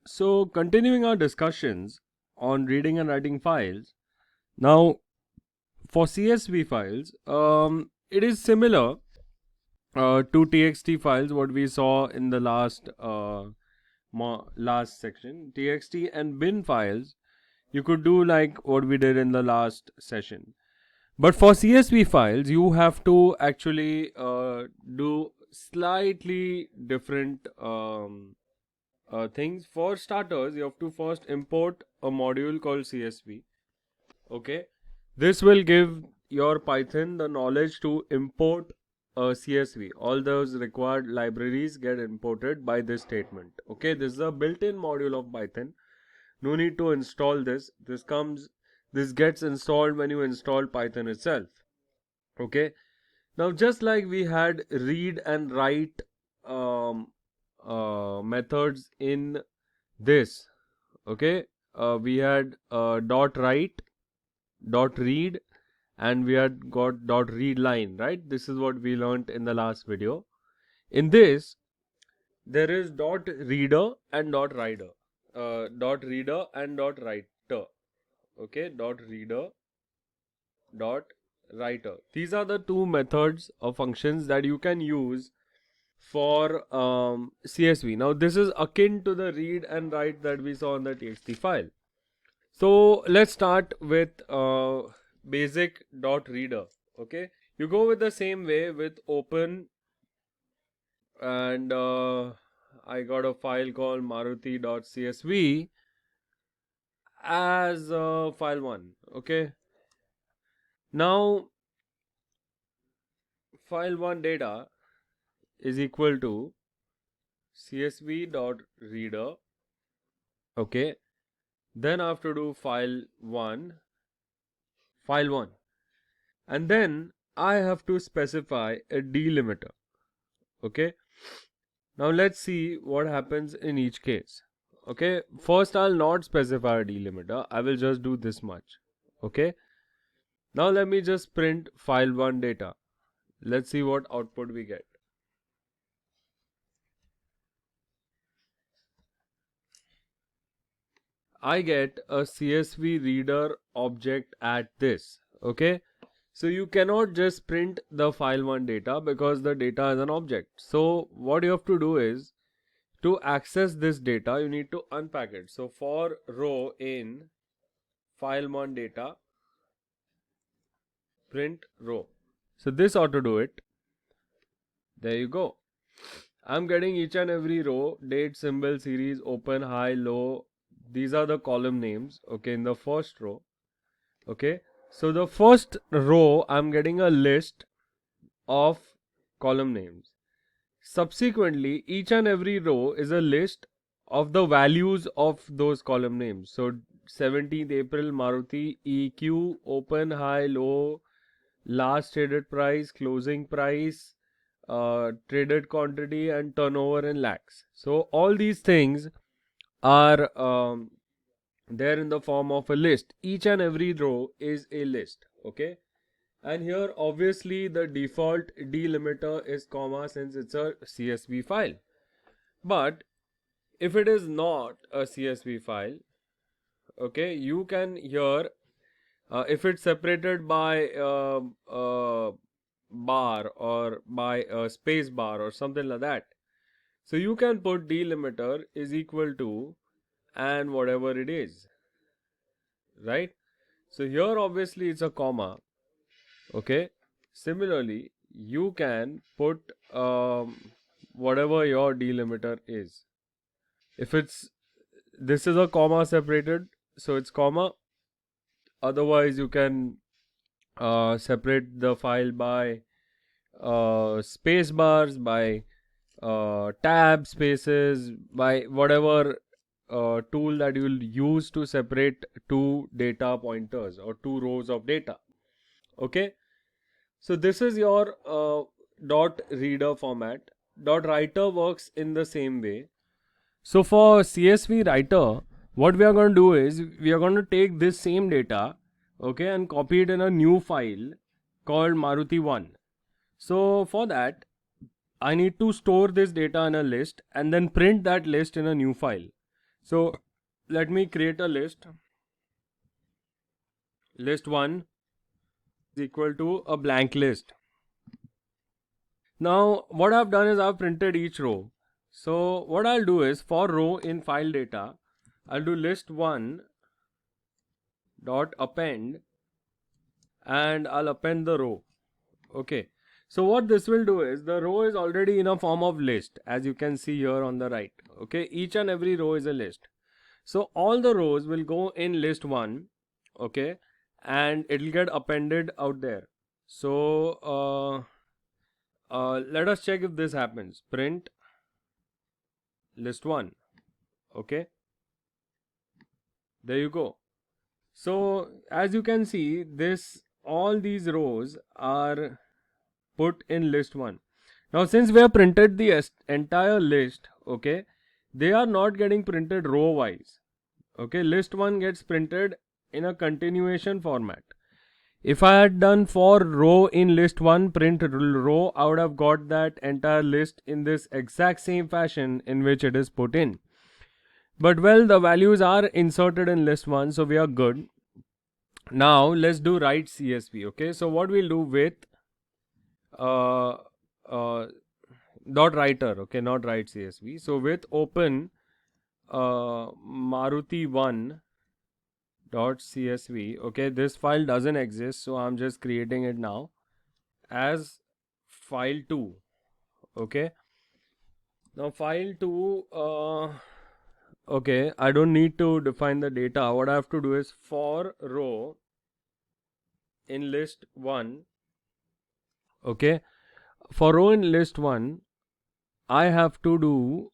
So continuing our discussions on reading and writing files. Now for CSV files, it is similar to TXT files what we saw in the last section. TXT and bin files you could do like what we did in the last session. But for CSV files, you have to actually do slightly different things. For starters, you have to first import a module called CSV. Okay, this will give your Python the knowledge to import a CSV. All those required libraries get imported by this statement. Okay, this is a built-in module of Python. No need to install this. This gets installed when you install Python itself. Okay, now just like we had read and write methods in this. Okay, we had dot write, dot read, and we had got dot read line, right? This is what we learned in the last video. In this, there is dot reader and dot writer, dot reader and dot writer. Okay, dot reader, dot writer. These are the two methods or functions that you can use for CSV. Now this is akin to the read and write that we saw in the txt file. So let's start with basic dot reader. Okay, you go with the same way with open, and I got a file called maruti.csv as file 1. Okay, now file 1 data is equal to csv.reader. Okay, then I have to do file 1, and then I have to specify a delimiter. Okay, now let's see what happens in each case. Okay, first I'll not specify a delimiter, I will just do this much. Okay, now let me just print file 1 data. Let's see what output we get. I get a CSV reader object at this. Okay, so you cannot just print the file 1 data because the data is an object. So what you have to do is, to access this data, you need to unpack it. So for row in file 1 data, print row. So this ought to do it. There you go. I'm getting each and every row, date, symbol, series, open, high, low. These are the column names. Okay, in the first row. Okay, so the first row, I'm getting a list of column names. Subsequently, each and every row is a list of the values of those column names. So 17th April Maruti, EQ, open, high, low, last traded price, closing price, traded quantity, and turnover in lakhs. So all these things are there in the form of a list. Each and every row is a list. Okay, and here obviously the default delimiter is comma, since it's a CSV file. But if it is not a CSV file, okay, you can here if it's separated by bar or by a space bar or something like that, so you can put delimiter is equal to and whatever it is, right? So here obviously it's a comma. Okay, similarly you can put whatever your delimiter is. If it's, this is a comma separated, so it's comma. Otherwise you can separate the file by space bars, by tab spaces, by whatever tool that you will use to separate two data pointers or two rows of data. Okay, so this is your dot reader format. Dot writer works in the same way. So for CSV writer, what we are going to do is, we are going to take this same data, okay, and copy it in a new file called Maruti1. So for that, I need to store this data in a list and then print that list in a new file. So let me create a list. List 1 is equal to a blank list. Now what I've done is I've printed each row. So what I'll do is, for row in file data, I'll do list1 dot append, and I'll append the row. Okay. So what this will do is, the row is already in a form of list, as you can see here on the right. Okay. Each and every row is a list. So all the rows will go in list 1. Okay. And it'll get appended out there. So let us check if this happens. Print list 1. Okay. There you go. So as you can see, all these rows are put in list 1. Now since we have printed the entire list, okay, they are not getting printed row wise. Okay, list 1 gets printed in a continuation format. If I had done for row in list 1 print row, I would have got that entire list in this exact same fashion in which it is put in. But well, the values are inserted in list 1, so we are good. Now let's do write CSV. Okay, so what we'll do with dot writer, okay, not write CSV. So with open Maruti1 dot CSV, okay, this file doesn't exist, so I'm just creating it now as file 2. Okay, now file 2, okay, I don't need to define the data. What I have to do is, for row in list 1, okay, for row in list 1, I have to do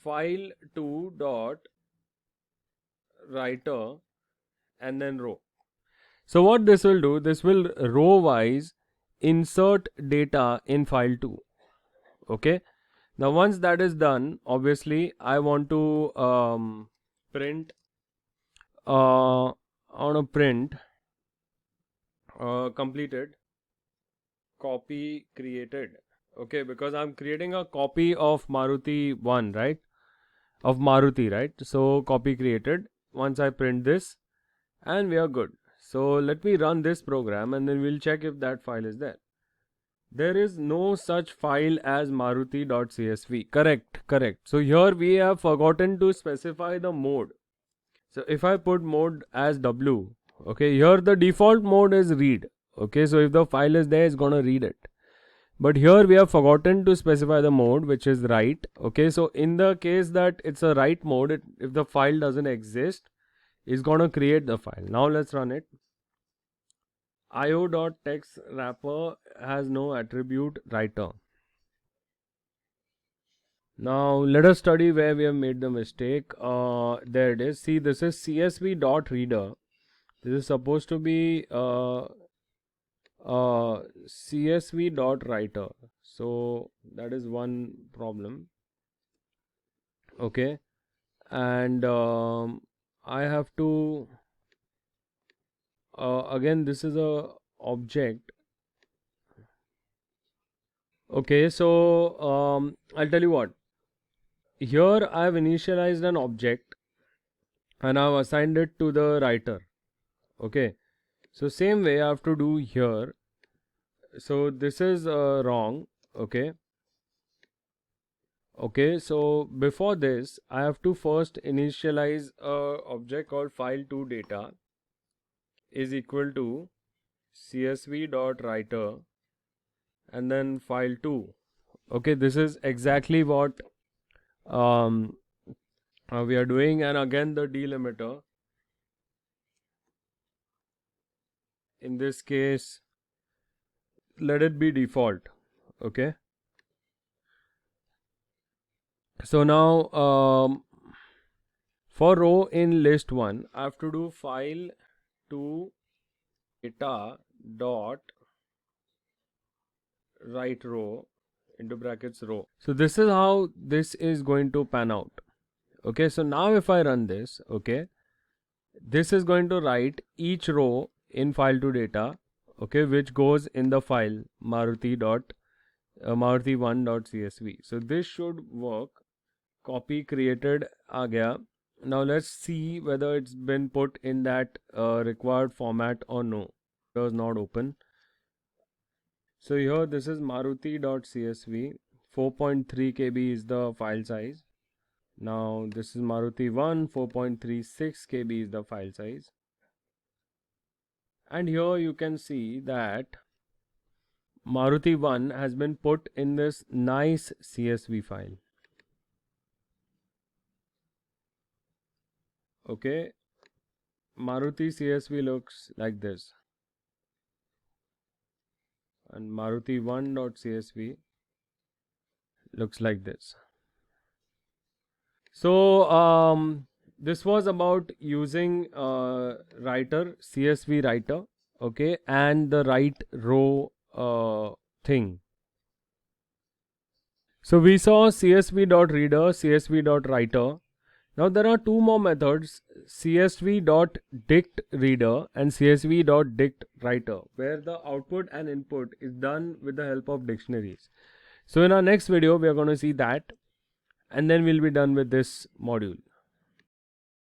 file 2 dot writer and then row. So what this will do, this will row wise insert data in file 2. Okay, now once that is done, obviously I want to print I want to print completed copy created. Okay, because I'm creating a copy of Maruti 1, right, of Maruti, right? So copy created. Once I print this, and we are good. So let me run this program and then we'll check if that file is there. There is no such file as maruti.csv. Correct. So here we have forgotten to specify the mode. So if I put mode as W, okay, here the default mode is read. Okay, so if the file is there, it's gonna read it. But here we have forgotten to specify the mode, which is write. Okay, so in the case that it's a write mode, if the file doesn't exist, it's gonna create the file. Now let's run it. io.text wrapper has no attribute writer. Now let us study where we have made the mistake. There it is. See, this is csv.reader. This is supposed to be csv.writer. So that is one problem. Okay, and I have to again, this is a object. Okay, so I'll tell you what. Here I have initialized an object and I have assigned it to the writer. Okay, so same way I have to do here. So this is wrong. Okay, so before this I have to first initialize a object called file2data is equal to csv.writer and then file 2. Okay, this is exactly what we are doing, and again the delimiter in this case, let it be default. Okay, so now for row in list 1 I have to do file 2 data dot write row into brackets row. So this is how this is going to pan out. Okay, so now if I run this, okay, this is going to write each row in file2 data, okay, which goes in the file maruti dot maruti1.csv. So this should work. Copy created aa gaya. Now let's see whether it's been put in that required format or no. Does not open. So here this is maruti.csv. 4.3 KB is the file size. Now this is Maruti 1, 4.36 KB is the file size. And here you can see that Maruti 1 has been put in this nice CSV file. Okay, Maruti CSV looks like this, and Maruti 1.csv looks like this. So this was about using writer, CSV writer, okay, and the write row thing. So we saw csv.reader, csv.writer. Now there are two more methods, csv.dictReader and csv.dictWriter, where the output and input is done with the help of dictionaries. So in our next video, we are going to see that, and then we'll be done with this module.